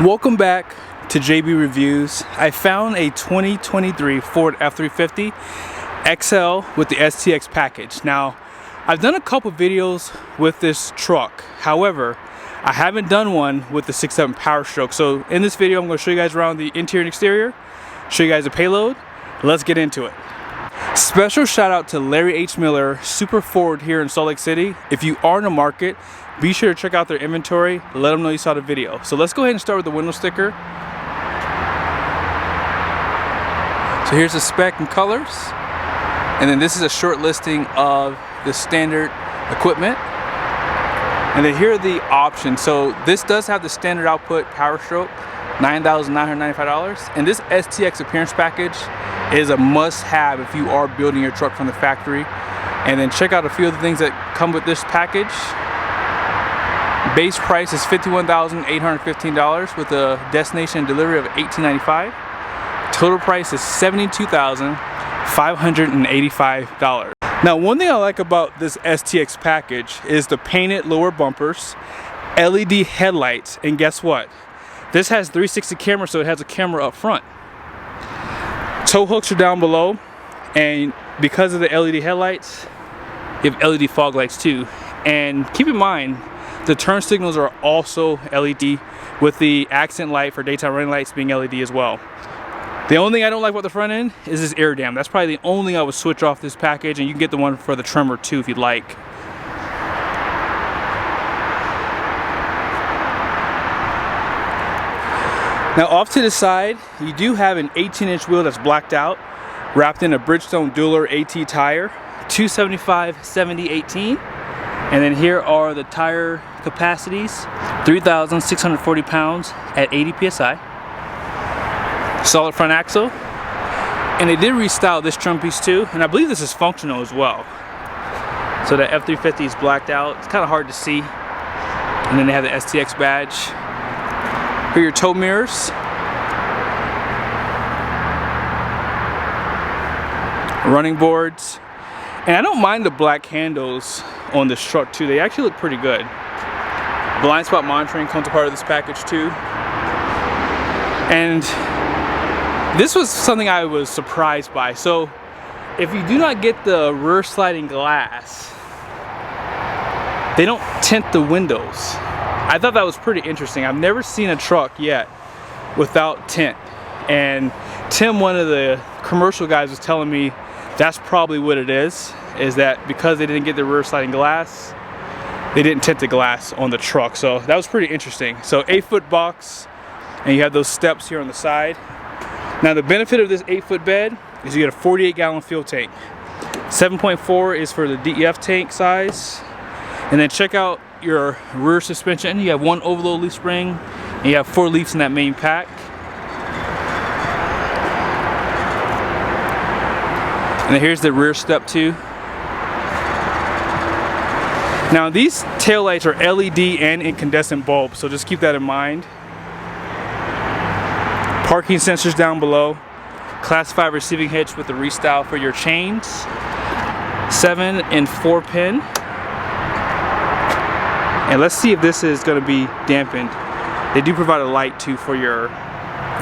Welcome back to JB Reviews. I found a 2023 Ford F350 XL with the STX package. Now, I've done a couple videos with this truck. However, I haven't done one with the 6.7 Powerstroke. So in this video, I'm going to show you guys around the interior and exterior, show you guys the payload. Let's get into it. Special shout out to Larry H. Miller, Super Ford here in Salt Lake City. If you are in the market, be sure to check out their inventory. Let them know you saw the video. So let's go ahead and start with the window sticker. So here's the spec and colors. And then this is a short listing of the standard equipment. And then here are the options. So this does have the standard output Powerstroke, $9,995. And this STX appearance package is a must-have if you are building your truck from the factory. And then check out a few of the things that come with this package. Base price is $51,815 with a destination delivery of $1,895. Total price is $72,585. Now, one thing I like about this STX package is the painted lower bumpers, LED headlights, and guess what? This has 360 camera, so it has a camera up front. Tow hooks are down below, and because of the LED headlights, you have LED fog lights too. And keep in mind, the turn signals are also LED, with the accent light for daytime running lights being LED as well. The only thing I don't like about the front end is this air dam. That's probably the only thing I would switch off this package, and you can get the one for the trimmer too if you'd like. Now off to the side, you do have an 18-inch wheel that's blacked out, wrapped in a Bridgestone Dueler AT tire, 275/70/18. And then here are the tire capacities, 3,640 pounds at 80 PSI. Solid front axle. And they did restyle this trim piece too, and I believe this is functional as well. So the F350 is blacked out. It's kind of hard to see. And then they have the STX badge. Here are your tow mirrors. Running boards. And I don't mind the black handles on this truck too. They actually look pretty good. Blind spot monitoring comes a part of this package too. And this was something I was surprised by. So if you do not get the rear sliding glass, they don't tint the windows. I thought that was pretty interesting. I've never seen a truck yet without tint. And Tim, one of the commercial guys, was telling me that's probably what it is that because they didn't get the rear sliding glass, they didn't tint the glass on the truck. So that was pretty interesting. So 8-foot box, and you have those steps here on the side. Now the benefit of this 8-foot bed is you get a 48-gallon fuel tank. 7.4 is for the DEF tank size. And then check out your rear suspension. You have one overload leaf spring, and you have 4 leaves in that main pack. And then here's the rear step too. Now these taillights are LED and incandescent bulbs, so just keep that in mind. Parking sensors down below. Class 5 receiving hitch with the restyle for your chains. 7 and 4 pin. And let's see if this is going to be dampened. They do provide a light too for your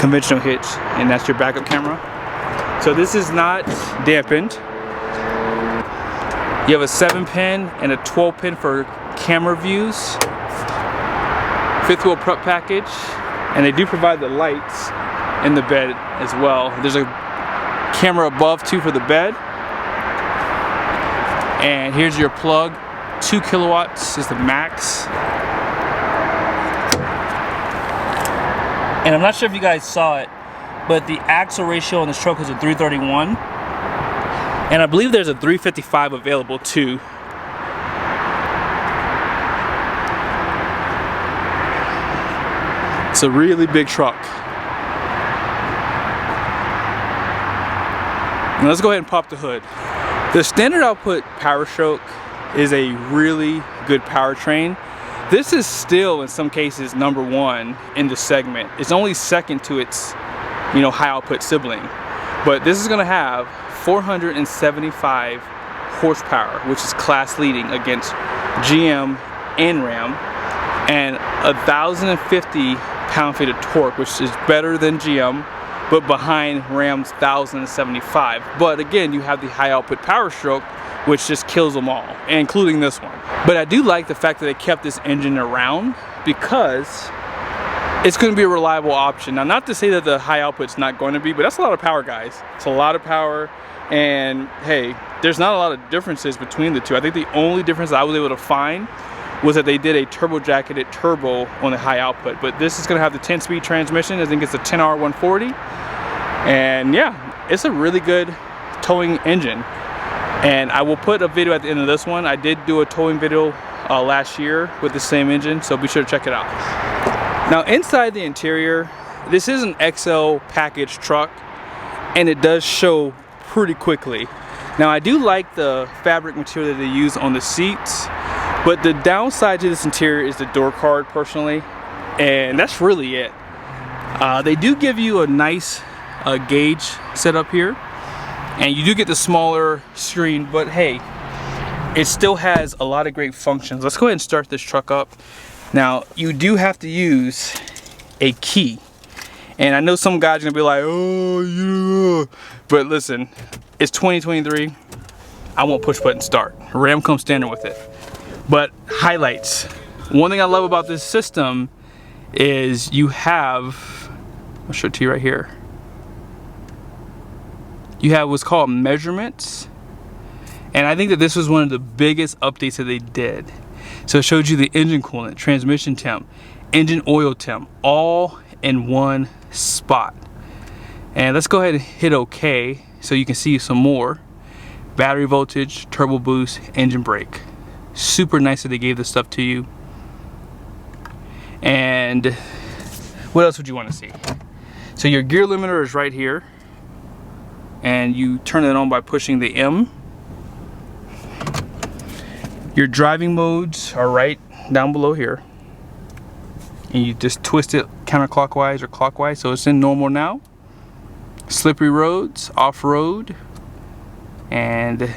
conventional hitch, and that's your backup camera. So this is not dampened. You have a 7-pin and a 12-pin for camera views. 5th wheel prep package. And they do provide the lights in the bed as well. There's a camera above too for the bed. And here's your plug. 2 kilowatts is the max. And I'm not sure if you guys saw it, but the axle ratio on this truck is a 331. And I believe there's a 355 available too. It's a really big truck. Now let's go ahead and pop the hood. The standard output Powerstroke is a really good powertrain. This is still in some cases #1 in the segment. It's only second to its high output sibling. But this is going to have 475 horsepower, which is class leading against GM and Ram, and 1,050 pound-feet of torque, which is better than GM, but behind Ram's 1,075. But again, you have the high output Powerstroke, which just kills them all, including this one. But I do like the fact that they kept this engine around, because it's going to be a reliable option. Now, not to say that the high output's not going to be, but that's a lot of power, guys. It's a lot of power, and hey, there's not a lot of differences between the two. I think the only difference I was able to find was that they did a turbo-jacketed turbo on the high output. But this is going to have the 10-speed transmission. I think it's a 10R 140. And yeah, it's a really good towing engine. And I will put a video at the end of this one. I did do a towing video last year with the same engine, so be sure to check it out. Now, inside the interior, this is an XL package truck, and it does show pretty quickly. Now, I do like the fabric material that they use on the seats, but the downside to this interior is the door card, personally, and that's really it. They do give you a nice gauge setup here, and you do get the smaller screen, but hey, it still has a lot of great functions. Let's go ahead and start this truck up. Now, you do have to use a key, and I know some guys are gonna be like, oh yeah, but listen, it's 2023. I won't push button start. Ram comes standard with it. But highlights. One thing I love about this system is you have, I'll show it to you right here. You have what's called measurements. And I think that this was one of the biggest updates that they did. So it showed you the engine coolant, transmission temp, engine oil temp, all in one spot. And let's go ahead and hit OK so you can see some more. Battery voltage, turbo boost, engine brake. Super nice that they gave this stuff to you. And what else would you want to see? So your gear limiter is right here, and you turn it on by pushing the M. Your driving modes are right down below here, and you just twist it counterclockwise or clockwise, so it's in normal now. Slippery roads, off-road, and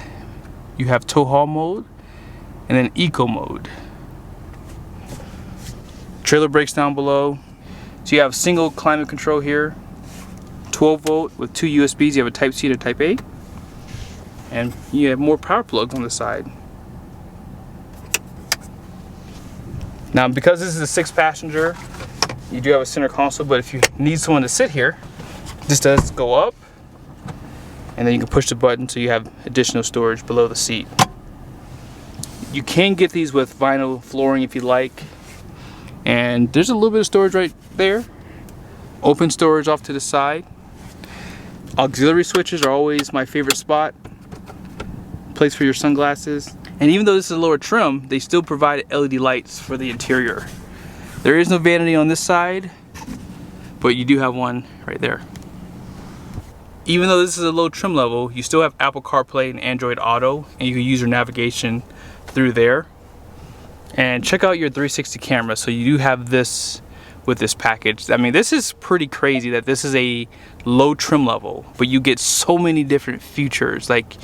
you have tow haul mode, and then eco mode. Trailer brakes down below. So you have single climate control here, 12 volt with 2 USBs. You have a type C and a type A, and you have more power plugs on the side. Now, because this is a 6-passenger, you do have a center console, but if you need someone to sit here, this does go up, and then you can push the button so you have additional storage below the seat. You can get these with vinyl flooring if you like, and there's a little bit of storage right there. Open storage off to the side. Auxiliary switches are always my favorite spot. Place for your sunglasses. And even though this is a lower trim, they still provide LED lights for the interior. There is no vanity on this side, but you do have one right there. Even though this is a low trim level, you still have Apple CarPlay and Android Auto, and you can use your navigation through there. And check out your 360 camera. So you do have this with this package. I mean, this is pretty crazy that this is a low trim level, but you get so many different features. Like,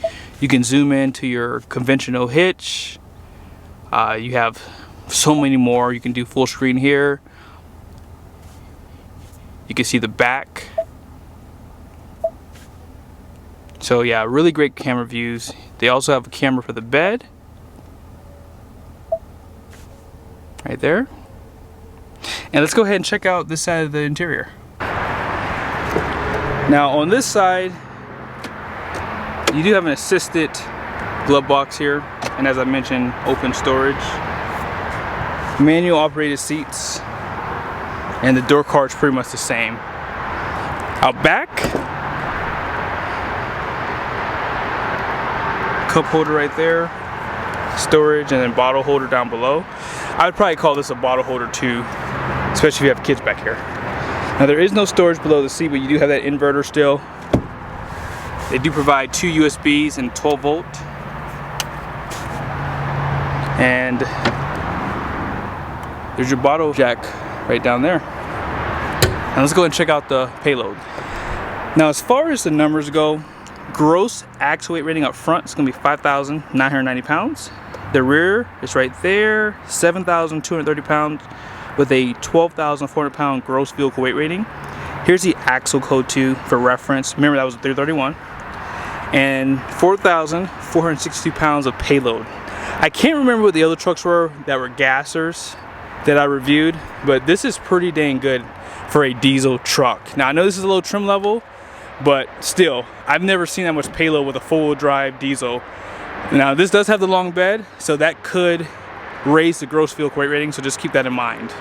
you can zoom into your conventional hitch. You have so many more. You can do full screen here. You can see the back. So yeah, really great camera views. They also have a camera for the bed. Right there. And let's go ahead and check out this side of the interior. Now on this side, you do have an assisted glove box here, and as I mentioned, open storage, manual operated seats, and the door card's pretty much the same. Out back, cup holder right there, storage, and then bottle holder down below. I would probably call this a bottle holder too, especially if you have kids back here. Now there is no storage below the seat, but you do have that inverter still. They do provide 2 USBs and 12 volt. And there's your bottle jack right down there. Now let's go and check out the payload. Now as far as the numbers go, gross axle weight rating up front is going to be 5,990 pounds. The rear is right there, 7,230 pounds. with a 12,400 pound gross vehicle weight rating. Here's the axle code too for reference. Remember that was a 331. And 4,462 pounds of payload. I can't remember what the other trucks were that were gassers that I reviewed, but this is pretty dang good for a diesel truck. Now I know this is a low trim level, but still, I've never seen that much payload with a four-wheel drive diesel. Now this does have the long bed, so that could raise the gross vehicle weight rating, so just keep that in mind.